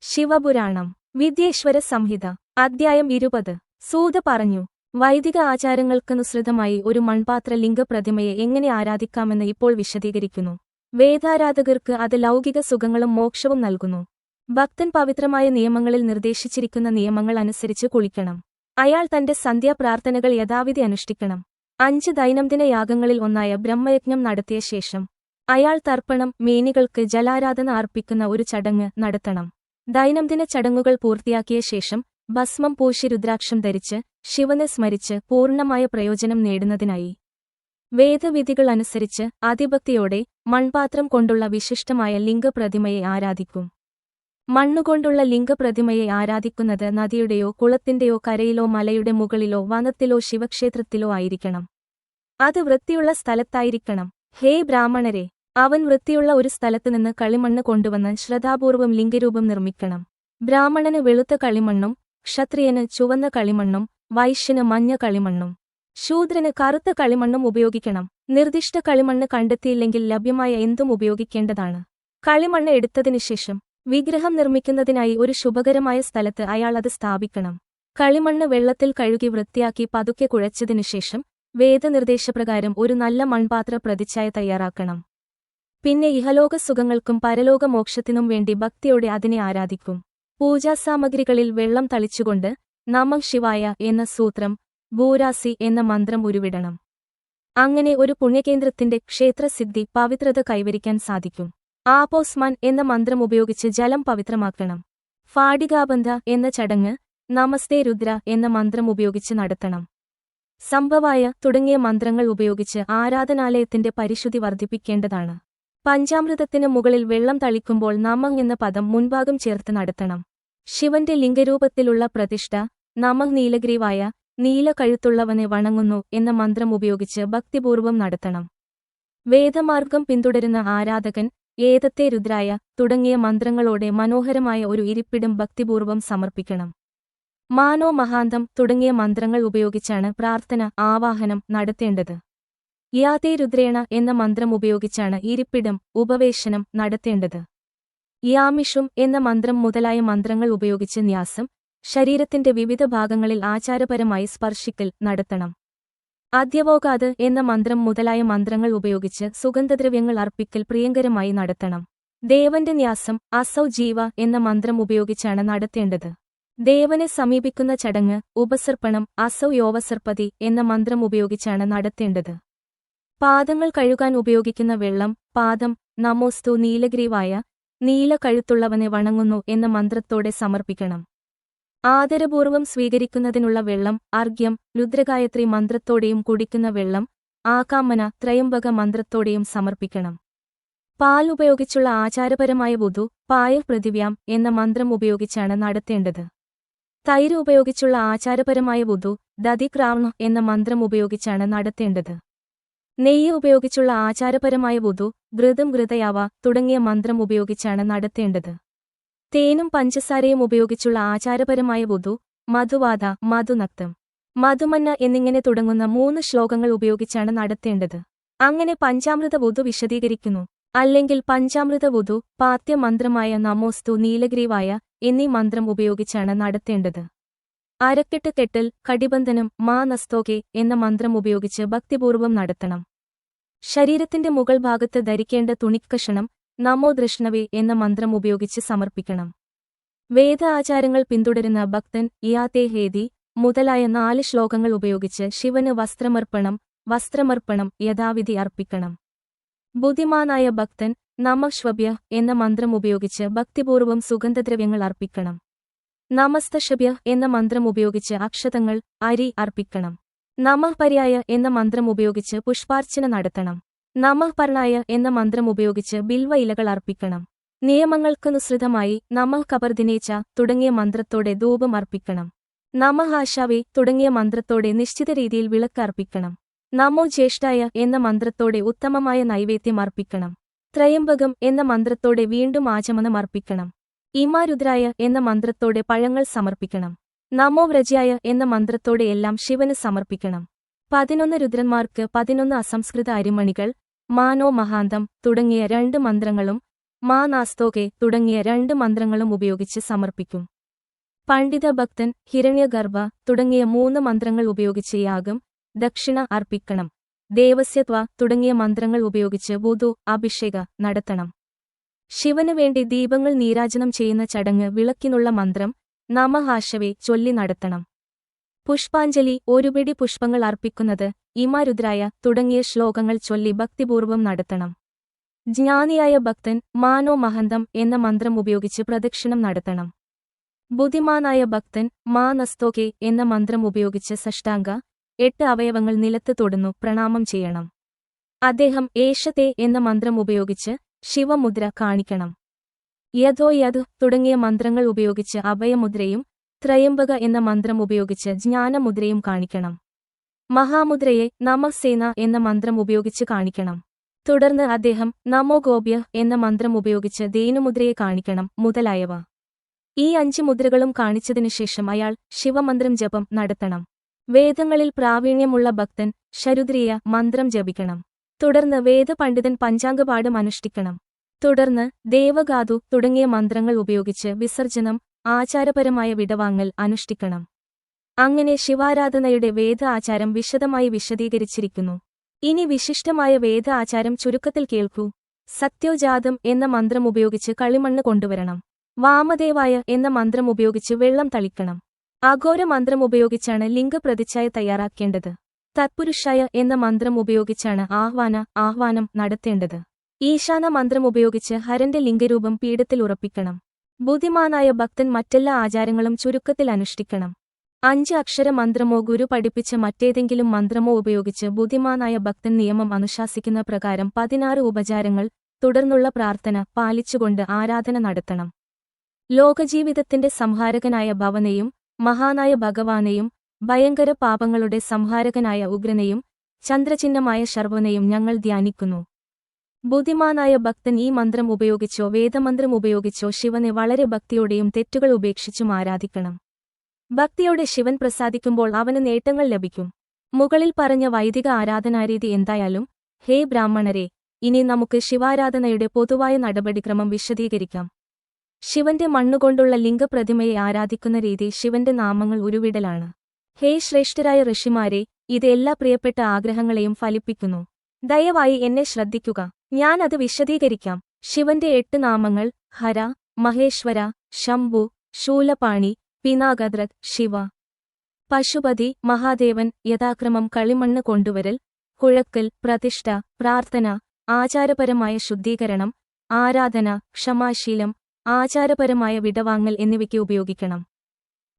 ശിവപുരാണം വിദ്യേശ്വര സംഹിത അദ്ധ്യായം 20 സൂത പറഞ്ഞു. വൈദിക ആചാരങ്ങൾക്കനുസൃതമായി ഒരു മൺപാത്ര ലിംഗപ്രതിമയെ എങ്ങനെ ആരാധിക്കാമെന്ന് ഇപ്പോൾ വിശദീകരിക്കുന്നു. വേദാരാധകർക്ക് അത് ലൗകിക സുഖങ്ങളും മോക്ഷവും നൽകുന്നു. ഭക്തൻ പവിത്രമായ നിയമങ്ങളിൽ നിർദ്ദേശിച്ചിരിക്കുന്ന നിയമങ്ങൾ അനുസരിച്ച് കുളിക്കണം. അയാൾ തന്റെ സന്ധ്യാപ്രാർത്ഥനകൾ യഥാവിധി അനുഷ്ഠിക്കണം. 5 ദൈനംദിന യാഗങ്ങളിൽ ഒന്നായ ബ്രഹ്മയജ്ഞം നടത്തിയ ശേഷം അയാൾ തർപ്പണം, മേനികൾക്ക് ജലാരാധന അർപ്പിക്കുന്ന ഒരു ചടങ്ങ് നടത്തണം. ദൈനംദിന ചടങ്ങുകൾ പൂർത്തിയാക്കിയ ശേഷം ഭസ്മം പൂശി രുദ്രാക്ഷം ധരിച്ച് ശിവനെ സ്മരിച്ച് പൂർണ്ണമായ പ്രയോജനം നേടുന്നതിനായി വേദവിധികൾ അനുസരിച്ച് അതിഭക്തിയോടെ മൺപാത്രം കൊണ്ടുള്ള വിശിഷ്ടമായ ലിംഗപ്രതിമയെ ആരാധിക്കും. മണ്ണുകൊണ്ടുള്ള ലിംഗപ്രതിമയെ ആരാധിക്കുന്നത് നദിയുടെയോ കുളത്തിന്റെയോ കരയിലോ മലയുടെ മുകളിലോ വനത്തിലോ ശിവക്ഷേത്രത്തിലോ ആയിരിക്കണം. അത് വൃത്തിയുള്ള സ്ഥലത്തായിരിക്കണം. ഹേ ബ്രാഹ്മണരെ, അവൻ വൃത്തിയുള്ള ഒരു സ്ഥലത്തുനിന്ന് കളിമണ്ണ് കൊണ്ടുവന്ന് ശ്രദ്ധാപൂർവം ലിംഗരൂപം നിർമ്മിക്കണം. ബ്രാഹ്മണന് വെളുത്ത കളിമണ്ണും, ക്ഷത്രിയന് ചുവന്ന കളിമണ്ണും, വൈശ്യന് മഞ്ഞ കളിമണ്ണും, ശൂദ്രന് കറുത്ത കളിമണ്ണും ഉപയോഗിക്കണം. നിർദ്ദിഷ്ട കളിമണ്ണ് കണ്ടെത്തിയില്ലെങ്കിൽ ലഭ്യമായ എന്തും ഉപയോഗിക്കേണ്ടതാണ്. കളിമണ്ണ് എടുത്തതിനുശേഷം വിഗ്രഹം നിർമ്മിക്കുന്നതിനായി ഒരു ശുഭകരമായ സ്ഥലത്ത് അയാൾ അത് സ്ഥാപിക്കണം. കളിമണ്ണ് വെള്ളത്തിൽ കഴുകി വൃത്തിയാക്കി പതുക്കെ കുഴച്ചതിനുശേഷം വേദനിർദ്ദേശപ്രകാരം ഒരു നല്ല മൺപാത്ര പ്രതിച്ഛായ തയ്യാറാക്കണം. പിന്നെ ഇഹലോക സുഖങ്ങൾക്കും പരലോക മോക്ഷത്തിനും വേണ്ടി ഭക്തിയോടെ അതിനെ ആരാധിക്കും. പൂജാസാമഗ്രികളിൽ വെള്ളം തളിച്ചുകൊണ്ട് നമഃ ശിവായ എന്ന സൂത്രം, ഭൂരാസി എന്ന മന്ത്രം ഉരുവിടണം. അങ്ങനെ ഒരു പുണ്യകേന്ദ്രത്തിന്റെ ക്ഷേത്രസിദ്ധി, പവിത്രത കൈവരിക്കാൻ സാധിക്കും. ആപോസ്മാൻ എന്ന മന്ത്രം ഉപയോഗിച്ച് ജലം പവിത്രമാക്കണം. ഫാടികാബന്ധ എന്ന ചടങ്ങ് നമസ്തേ രുദ്ര എന്ന മന്ത്രം ഉപയോഗിച്ച് നടത്തണം. സംഭവായ തുടങ്ങിയ മന്ത്രങ്ങൾ ഉപയോഗിച്ച് ആരാധനാലയത്തിന്റെ പരിശുദ്ധി വർദ്ധിപ്പിക്കേണ്ടതാണ്. പഞ്ചാമൃതത്തിന് മുകളിൽ വെള്ളം തളിക്കുമ്പോൾ നമഃ എന്ന പദം മുൻഭാഗം ചേർത്ത് നടത്തണം. ശിവന്റെ ലിംഗരൂപത്തിലുള്ള പ്രതിഷ്ഠ നമഃ നീലഗ്രീവായ, നീല കഴുത്തുള്ളവനെ വണങ്ങുന്നു എന്ന മന്ത്രം ഉപയോഗിച്ച് ഭക്തിപൂർവം നടത്തണം. വേദമാർഗം പിന്തുടരുന്ന ആരാധകൻ ഏതത്തെ രുദ്രായ തുടങ്ങിയ മന്ത്രങ്ങളോടെ മനോഹരമായ ഒരു ഇരിപ്പിടം ഭക്തിപൂർവം സമർപ്പിക്കണം. മാനോ മഹാന്തം തുടങ്ങിയ മന്ത്രങ്ങൾ ഉപയോഗിച്ചാണ് പ്രാർത്ഥന, ആവാഹനം നടത്തേണ്ടത്. യാതേ രുദ്രേണ എന്ന മന്ത്രം ഉപയോഗിച്ചാണ് ഇരിപ്പിടം, ഉപവേശനം നടത്തേണ്ടത്. യാമിഷും എന്ന മന്ത്രം മുതലായ മന്ത്രങ്ങൾ ഉപയോഗിച്ച് ന്യാസം, ശരീരത്തിന്റെ വിവിധ ഭാഗങ്ങളിൽ ആചാരപരമായി സ്പർശിക്കൽ നടത്തണം. അദ്യവോകാത് എന്ന മന്ത്രം മുതലായ മന്ത്രങ്ങൾ ഉപയോഗിച്ച് സുഗന്ധദ്രവ്യങ്ങൾ അർപ്പിക്കൽ പ്രിയങ്കരമായി നടത്തണം. ദേവന്റെ ന്യാസം അസൗ ജീവ എന്ന മന്ത്രം ഉപയോഗിച്ചാണ് നടത്തേണ്ടത്. ദേവനെ സമീപിക്കുന്ന ചടങ്ങ് ഉപസർപ്പണം അസൗ യോവസർപ്പതി എന്ന മന്ത്രം ഉപയോഗിച്ചാണ് നടത്തേണ്ടത്. പാദങ്ങൾ കഴുകാൻ ഉപയോഗിക്കുന്ന വെള്ളം പാദം നമോസ്തു നീലഗ്രീവായ, നീല കഴുത്തുള്ളവനെ വണങ്ങുന്നു എന്ന മന്ത്രത്തോടെ സമർപ്പിക്കണം. ആദരപൂർവം സ്വീകരിക്കുന്നതിനുള്ള വെള്ളം അർഘ്യം രുദ്രഗായത്രി മന്ത്രത്തോടെയും കുടിക്കുന്ന വെള്ളം ആകാമന ത്രയംബക മന്ത്രത്തോടെയും സമർപ്പിക്കണം. പാൽ ഉപയോഗിച്ചുള്ള ആചാരപരമായ വുധു പായ പൃഥിവ്യാം എന്ന മന്ത്രം ഉപയോഗിച്ചാണ് നടത്തേണ്ടത്. തൈര് ഉപയോഗിച്ചുള്ള ആചാരപരമായ വുധു ദധിക്രാവ്ണ എന്ന മന്ത്രം ഉപയോഗിച്ചാണ് നടത്തേണ്ടത്. നെയ്യ് ഉപയോഗിച്ചുള്ള ആചാരപരമായ വുധു ഘൃതം ഘൃതയാവ തുടങ്ങിയ മന്ത്രം ഉപയോഗിച്ചാണ് നടത്തേണ്ടത്. തേനും പഞ്ചസാരയും ഉപയോഗിച്ചുള്ള ആചാരപരമായ വുധു മധുവാദ മധുനക്തം മധുമന്ന എന്നിങ്ങനെ തുടങ്ങുന്ന 3 ശ്ലോകങ്ങൾ ഉപയോഗിച്ചാണ് നടത്തേണ്ടത്. അങ്ങനെ പഞ്ചാമൃത വുധു വിശദീകരിക്കുന്നു. അല്ലെങ്കിൽ പഞ്ചാമൃത വുധു പാത്യ മന്ത്രമായ നമോസ്തു നീലഗ്രീവായ എന്നീ മന്ത്രം ഉപയോഗിച്ചാണ് നടത്തേണ്ടത്. അരക്കെട്ട് കെട്ടൽ കടിബന്ധനം മാ നസ്തോകെ എന്ന മന്ത്രം ഉപയോഗിച്ച് ഭക്തിപൂർവം നടത്തണം. ശരീരത്തിന്റെ മുകൾ ഭാഗത്ത് ധരിക്കേണ്ട തുണിക്കഷണം നമോ ദൃഷ്ണവേ എന്ന മന്ത്രം ഉപയോഗിച്ച് സമർപ്പിക്കണം. വേദ ആചാരങ്ങൾ പിന്തുടരുന്ന ഭക്തൻ ഇയാതേ ഹേതി മുതലായ 4 ശ്ലോകങ്ങൾ ഉപയോഗിച്ച് ശിവന് വസ്ത്രമർപ്പണം യഥാവിധി അർപ്പിക്കണം. ബുദ്ധിമാനായ ഭക്തൻ നമഃശ്വഭ്യ എന്ന മന്ത്രം ഉപയോഗിച്ച് ഭക്തിപൂർവം സുഗന്ധദ്രവ്യങ്ങൾ അർപ്പിക്കണം. നമസ്തശഭ്യ എന്ന മന്ത്രം ഉപയോഗിച്ച് അക്ഷതങ്ങൾ അരി അർപ്പിക്കണം. നമഃ പര്യായ എന്ന മന്ത്രം ഉപയോഗിച്ച് പുഷ്പാർച്ചന നടത്തണം. നമഃ പർണായ എന്ന മന്ത്രം ഉപയോഗിച്ച് ബിൽവ ഇലകൾ അർപ്പിക്കണം. നിയമങ്ങൾക്കനുസൃതമായി നമഃ കപർദിനേച്ച തുടങ്ങിയ മന്ത്രത്തോടെ ധൂപം അർപ്പിക്കണം. നമഃ ആശാവേ തുടങ്ങിയ മന്ത്രത്തോടെ നിശ്ചിത രീതിയിൽ വിളക്ക് അർപ്പിക്കണം. നമോ ജ്യേഷ്ഠായ എന്ന മന്ത്രത്തോടെ ഉത്തമമായ നൈവേദ്യം അർപ്പിക്കണം. ത്രയംബകം എന്ന മന്ത്രത്തോടെ വീണ്ടും ആചമനം അർപ്പിക്കണം. ഇമാരുദ്രായ എന്ന മന്ത്രത്തോടെ പഴങ്ങൾ സമർപ്പിക്കണം. നമോ വ്രജയായ എന്ന മന്ത്രത്തോടെ എല്ലാം ശിവന് സമർപ്പിക്കണം. 11 രുദ്രന്മാർക്ക് 11 അസംസ്കൃത അരിമണികൾ മാനോ മഹാന്തം തുടങ്ങിയ 2 മന്ത്രങ്ങളും മാ നാസ്തോകെ തുടങ്ങിയ 2 മന്ത്രങ്ങളും ഉപയോഗിച്ച് സമർപ്പിക്കും. പണ്ഡിത ഭക്തൻ, ഹിരണ്യഗർഭ തുടങ്ങിയ 3 മന്ത്രങ്ങൾ ഉപയോഗിച്ച് യാഗം, ദക്ഷിണ അർപ്പിക്കണം. ദേവസ്യത്വ തുടങ്ങിയ മന്ത്രങ്ങൾ ഉപയോഗിച്ച് വുദു, അഭിഷേക നടത്തണം. ശിവനു വേണ്ടി ദീപങ്ങൾ നീരാജനം ചെയ്യുന്ന ചടങ്ങ് വിളക്കിനുള്ള മന്ത്രം നമഃ ചൊല്ലി നടത്തണം. പുഷ്പാഞ്ജലി, ഒരു പിടി പുഷ്പങ്ങൾ അർപ്പിക്കുന്നത് ഇമരുദ്രായ തുടങ്ങിയ ശ്ലോകങ്ങൾ ചൊല്ലി ഭക്തിപൂർവം നടത്തണം. ജ്ഞാനിയായ ഭക്തൻ മാനോ മഹന്തം എന്ന മന്ത്രം ഉപയോഗിച്ച് പ്രദക്ഷിണം നടത്തണം. ബുദ്ധിമാനായ ഭക്തൻ മാ നസ്തോകെ എന്ന മന്ത്രം ഉപയോഗിച്ച് സഷ്ടാംഗ 8 അവയവങ്ങൾ നിലത്ത് തൊടുന്നു പ്രണാമം ചെയ്യണം. അദ്ദേഹം ഏഷത്തെ എന്ന മന്ത്രം ഉപയോഗിച്ച് ശിവമുദ്ര കാണിക്കണം. യഥോ യദ് തുടങ്ങിയ മന്ത്രങ്ങൾ ഉപയോഗിച്ച് അഭയമുദ്രയും ത്രയംബക എന്ന മന്ത്രം ഉപയോഗിച്ച് ജ്ഞാനമുദ്രയും കാണിക്കണം. മഹാമുദ്രയെ നമഃസേന എന്ന മന്ത്രം ഉപയോഗിച്ച് കാണിക്കണം. തുടർന്ന് അദ്ദേഹം നമോ ഗോപ്യ എന്ന മന്ത്രം ഉപയോഗിച്ച് ധേനുമുദ്രയെ കാണിക്കണം മുതലായവ. ഈ 5 മുദ്രകളും കാണിച്ചതിനുശേഷം അയാൾ ശിവമന്ത്രം ജപം നടത്തണം. വേദങ്ങളിൽ പ്രാവീണ്യമുള്ള ഭക്തൻ ശരുദ്രീയ മന്ത്രം ജപിക്കണം. തുടർന്ന് വേദപണ്ഡിതൻ പഞ്ചാംഗപാഠം അനുഷ്ഠിക്കണം. തുടർന്ന് ദേവഗാതു തുടങ്ങിയ മന്ത്രങ്ങൾ ഉപയോഗിച്ച് വിസർജനം, ആചാരപരമായ വിടവാങ്ങൽ അനുഷ്ഠിക്കണം. അങ്ങനെ ശിവാരാധനയുടെ വേദ ആചാരം വിശദമായി വിശദീകരിച്ചിരിക്കുന്നു. ഇനി വിശിഷ്ടമായ വേദ ആചാരം ചുരുക്കത്തിൽ കേൾക്കൂ. സത്യോജാതം എന്ന മന്ത്രം ഉപയോഗിച്ച് കളിമണ്ണ് കൊണ്ടുവരണം. വാമദേവായ എന്ന മന്ത്രം ഉപയോഗിച്ച് വെള്ളം തളിക്കണം. അഘോര മന്ത്രം ഉപയോഗിച്ചാണ് ലിംഗപ്രതിച്ഛായ തയ്യാറാക്കേണ്ടത്. തത്പുരുഷായ എന്ന മന്ത്രം ഉപയോഗിച്ചാണ് ആഹ്വാനം നടത്തേണ്ടത്. ഈശാന മന്ത്രം ഉപയോഗിച്ച് ഹരന്റെ ലിംഗരൂപം പീഠത്തിൽ ഉറപ്പിക്കണം. ബുദ്ധിമാനായ ഭക്തൻ മറ്റെല്ലാ ആചാരങ്ങളും ചുരുക്കത്തിൽ അനുഷ്ഠിക്കണം. 5 അക്ഷര മന്ത്രമോ ഗുരു പഠിപ്പിച്ച മറ്റേതെങ്കിലും മന്ത്രമോ ഉപയോഗിച്ച് ബുദ്ധിമാനായ ഭക്തൻ നിയമം അനുശാസിക്കുന്ന പ്രകാരം 16 ഉപചാരങ്ങൾ തുടർന്നുള്ള പ്രാർത്ഥന പാലിച്ചുകൊണ്ട് ആരാധന നടത്തണം. ലോകജീവിതത്തിന്റെ സംഹാരകനായ ഭവനെയും മഹാനായ ഭഗവാനെയും ഭയങ്കര പാപങ്ങളുടെ സംഹാരകനായ ഉഗ്രനെയും ചന്ദ്രചിഹ്നമായ ശർവനെയും ഞങ്ങൾ ധ്യാനിക്കുന്നു. ബുദ്ധിമാനായ ഭക്തൻ ഈ മന്ത്രം ഉപയോഗിച്ചോ വേദമന്ത്രം ഉപയോഗിച്ചോ ശിവനെ വളരെ ഭക്തിയോടെയും തെറ്റുകൾ ഉപേക്ഷിച്ചും ആരാധിക്കണം. ഭക്തിയോടെ ശിവൻ പ്രസാദിക്കുമ്പോൾ അവന് നേട്ടങ്ങൾ ലഭിക്കും. മുകളിൽ പറഞ്ഞ വൈദിക ആരാധനാരീതി എന്തായാലും, ഹേ ബ്രാഹ്മണരെ, ഇനി നമുക്ക് ശിവാരാധനയുടെ പൊതുവായ നടപടിക്രമം വിശദീകരിക്കാം. ശിവന്റെ മണ്ണുകൊണ്ടുള്ള ലിംഗപ്രതിമയെ ആരാധിക്കുന്ന രീതി ശിവന്റെ നാമങ്ങൾ ഉരുവിടലാണ്. ഹേ ശ്രേഷ്ഠരായ ഋഷിമാരെ, ഇത് എല്ലാ പ്രിയപ്പെട്ട ആഗ്രഹങ്ങളെയും ഫലിപ്പിക്കുന്നു. ദയവായി എന്നെ ശ്രദ്ധിക്കുക, ഞാൻ അത് വിശദീകരിക്കാം. ശിവന്റെ 8 നാമങ്ങൾ ഹര, മഹേശ്വര, ശംഭു, ശൂലപാണി, പിനാകദ്രക്, ശിവ, പശുപതി, മഹാദേവൻ. യഥാക്രമം കളിമണ്ണ് കൊണ്ടുവരൽ, കുഴക്കൽ, പ്രതിഷ്ഠ, പ്രാർത്ഥന, ആചാരപരമായ ശുദ്ധീകരണം, ആരാധന, ക്ഷമാശീലം, ആചാരപരമായ വിടവാങ്ങൽ എന്നിവയ്ക്ക് ഉപയോഗിക്കണം.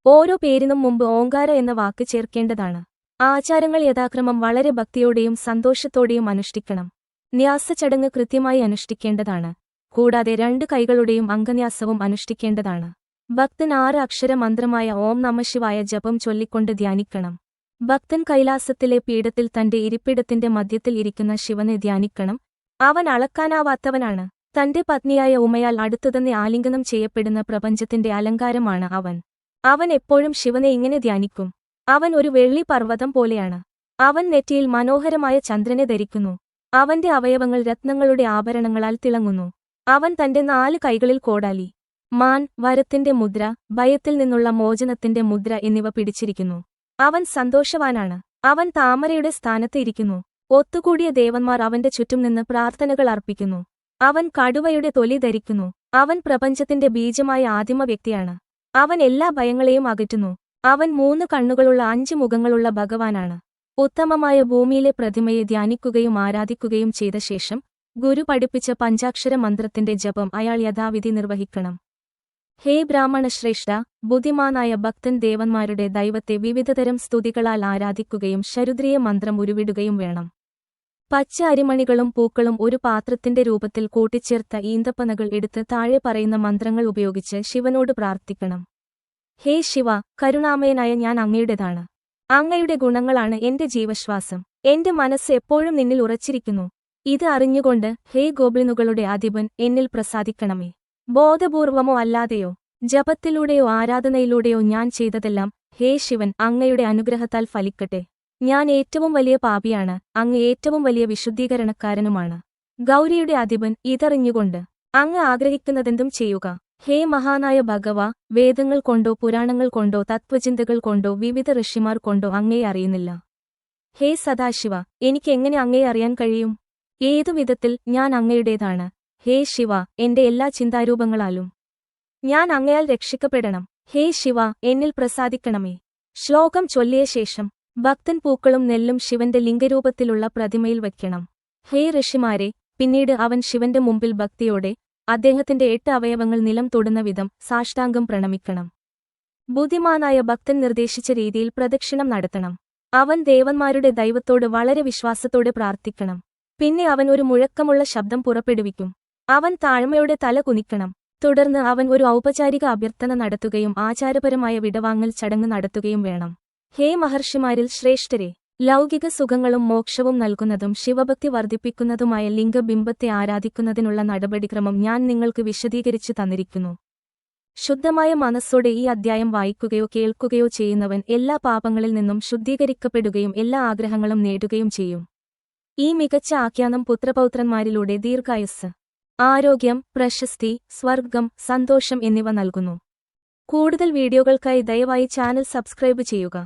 ഓരോ പേരിനും മുമ്പ് ഓങ്കാര എന്ന വാക്ക് ചേർക്കേണ്ടതാണ്. ആചാരങ്ങൾ യഥാക്രമം വളരെ ഭക്തിയോടെയും സന്തോഷത്തോടെയും അനുഷ്ഠിക്കണം. ന്യാസചടങ്ങ് കൃത്യമായി അനുഷ്ഠിക്കേണ്ടതാണ്. കൂടാതെ 2 കൈകളുടെയും അംഗന്യാസവും അനുഷ്ഠിക്കേണ്ടതാണ്. ഭക്തൻ 6 അക്ഷര മന്ത്രമായ ഓം നമഃശിവായ ജപം ചൊല്ലിക്കൊണ്ട് ധ്യാനിക്കണം. ഭക്തൻ കൈലാസത്തിലെ പീഠത്തിൽ തന്റെ ഇരിപ്പിടത്തിന്റെ മധ്യത്തിൽ ഇരിക്കുന്ന ശിവനെ ധ്യാനിക്കണം. അവൻ അളക്കാനാവാത്തവനാണ്. തന്റെ പത്നിയായ ഉമയാൽ അടുത്തുതന്നെ ആലിംഗനം ചെയ്യപ്പെടുന്ന പ്രപഞ്ചത്തിന്റെ അലങ്കാരമാണ് അവൻ. അവൻ എപ്പോഴും ശിവനെ ഇങ്ങനെ ധ്യാനിക്കും. അവൻ ഒരു വെള്ളി പർവ്വതം പോലെയാണ്. അവൻ നെറ്റിയിൽ മനോഹരമായ ചന്ദ്രനെ ധരിക്കുന്നു. അവന്റെ അവയവങ്ങൾ രത്നങ്ങളുടെ ആഭരണങ്ങളാൽ തിളങ്ങുന്നു. അവൻ തന്റെ 4 കൈകളിൽ കോടാലി, മാൻ, വരത്തിന്റെ മുദ്ര, ഭയത്തിൽ നിന്നുള്ള മോചനത്തിന്റെ മുദ്ര എന്നിവ പിടിച്ചിരിക്കുന്നു. അവൻ സന്തോഷവാനാണ്. അവൻ താമരയുടെ സ്ഥാനത്ത് ഇരിക്കുന്നു. ഒത്തുകൂടിയ ദേവന്മാർ അവന്റെ ചുറ്റും നിന്ന് പ്രാർത്ഥനകൾ അർപ്പിക്കുന്നു. അവൻ കടുവയുടെ തൊലി ധരിക്കുന്നു. അവൻ പ്രപഞ്ചത്തിന്റെ ബീജമായ ആദിമ വ്യക്തിയാണ്. അവൻ എല്ലാ ഭയങ്ങളെയും അകറ്റുന്നു. അവൻ 3 കണ്ണുകളുള്ള 5 മുഖങ്ങളുള്ള ഭഗവാനാണ്. ഉത്തമമായ ഭൂമിയിലെ പ്രതിമയെ ധ്യാനിക്കുകയും ആരാധിക്കുകയും ചെയ്ത ശേഷം ഗുരു പഠിപ്പിച്ച പഞ്ചാക്ഷര മന്ത്രത്തിന്റെ ജപം അയാൾ യഥാവിധി നിർവഹിക്കണം. ഹേ ബ്രാഹ്മണശ്രേഷ്ഠ, ബുദ്ധിമാനായ ഭക്തൻ ദേവന്മാരുടെ ദൈവത്തെ വിവിധതരം സ്തുതികളാൽ ആരാധിക്കുകയും ശരുദ്രീയ മന്ത്രം ഉരുവിടുകയും വേണം. പച്ച അരിമണികളും പൂക്കളും ഒരു പാത്രത്തിന്റെ രൂപത്തിൽ കൂട്ടിച്ചേർത്ത ഈന്തപ്പനകൾ എടുത്ത് താഴെ പറയുന്ന മന്ത്രങ്ങൾ ഉപയോഗിച്ച് ശിവനോട് പ്രാർത്ഥിക്കണം. ഹേ ശിവ, കരുണാമയനായ ഞാൻ അങ്ങയുടേതാണ്. അങ്ങയുടെ ഗുണങ്ങളാണ് എന്റെ ജീവശ്വാസം. എന്റെ മനസ്സ് എപ്പോഴും നിന്നിൽ ഉറച്ചിരിക്കുന്നു. ഇത് അറിഞ്ഞുകൊണ്ട് ഹേ ഗോബ്ലിനുകളുടെ അധിപൻ എന്നിൽ പ്രസാദിക്കണമേ. ബോധപൂർവമോ അല്ലാതെയോ ജപത്തിലൂടെയോ ആരാധനയിലൂടെയോ ഞാൻ ചെയ്തതെല്ലാം ഹേ ശിവൻ അങ്ങയുടെ അനുഗ്രഹത്താൽ ഫലിക്കട്ടെ. ഞാൻ ഏറ്റവും വലിയ പാപിയാണ്. അങ്ങ് ഏറ്റവും വലിയ വിശുദ്ധീകരണക്കാരനുമാണ്. ഗൗരിയുടെ അധിപൻ ഇതറിഞ്ഞുകൊണ്ട് അങ്ങ് ആഗ്രഹിക്കുന്നതെന്തും ചെയ്യുക. ഹേ മഹാനായ ഭഗവ, വേദങ്ങൾ കൊണ്ടോ പുരാണങ്ങൾ കൊണ്ടോ തത്വചിന്തകൾ കൊണ്ടോ വിവിധ ഋഷിമാർ കൊണ്ടോ അങ്ങയെ അറിയുന്നില്ല. ഹേ സദാശിവ, എനിക്ക് എങ്ങനെ അങ്ങയെ അറിയാൻ കഴിയും? ഏതു വിധത്തിൽ ഞാൻ അങ്ങയുടേതാണ്? ഹേ ശിവ, എന്റെ എല്ലാ ചിന്താരൂപങ്ങളാലും ഞാൻ അങ്ങയാൽ രക്ഷിക്കപ്പെടണം. ഹേ ശിവ, എന്നിൽ പ്രസാദിക്കണമേ. ശ്ലോകം ചൊല്ലിയ ശേഷം ഭക്തൻ പൂക്കളും നെല്ലും ശിവന്റെ ലിംഗരൂപത്തിലുള്ള പ്രതിമയിൽ വയ്ക്കണം. ഹേ ഋഷിമാരെ, പിന്നീട് അവൻ ശിവന്റെ മുമ്പിൽ ഭക്തിയോടെ അദ്ദേഹത്തിന്റെ 8 അവയവങ്ങൾ നിലം തൊടുന്ന വിധം സാഷ്ടാംഗം പ്രണമിക്കണം. ബുദ്ധിമാനായ ഭക്തൻ നിർദ്ദേശിച്ച രീതിയിൽ പ്രദക്ഷിണം നടത്തണം. അവൻ ദേവന്മാരുടെ ദൈവത്തോട് വളരെ വിശ്വാസത്തോടെ പ്രാർത്ഥിക്കണം. പിന്നെ അവൻ ഒരു മുഴക്കമുള്ള ശബ്ദം പുറപ്പെടുവിക്കും. അവൻ താഴ്മയോടെ തല കുനിക്കണം. തുടർന്ന് അവൻ ഒരു ഔപചാരിക അഭ്യർത്ഥന നടത്തുകയും ആചാരപരമായ വിടവാങ്ങൽ ചടങ്ങ് നടത്തുകയും വേണം. ഹേ മഹർഷിമാരിൽ ശ്രേഷ്ഠരെ, ലൗകിക സുഖങ്ങളും മോക്ഷവും നൽകുന്നതും ശിവഭക്തി വർദ്ധിപ്പിക്കുന്നതുമായ ലിംഗബിംബത്തെ ആരാധിക്കുന്നതിനുള്ള നടപടിക്രമം ഞാൻ നിങ്ങൾക്ക് വിശദീകരിച്ചു തന്നിരിക്കുന്നു. ശുദ്ധമായ മനസ്സോടെ ഈ അദ്ധ്യായം വായിക്കുകയോ കേൾക്കുകയോ ചെയ്യുന്നവൻ എല്ലാ പാപങ്ങളിൽ നിന്നും ശുദ്ധീകരിക്കപ്പെടുകയും എല്ലാ ആഗ്രഹങ്ങളും നേടുകയും ചെയ്യും. ഈ മികച്ച ആഖ്യാനം പുത്രപൗത്രന്മാരിലൂടെ ദീർഘായുസ്സ്, ആരോഗ്യം, പ്രശസ്തി, സ്വർഗം, സന്തോഷം എന്നിവ നൽകുന്നു. കൂടുതൽ വീഡിയോകൾക്കായി ദയവായി ചാനൽ സബ്സ്ക്രൈബ് ചെയ്യുക.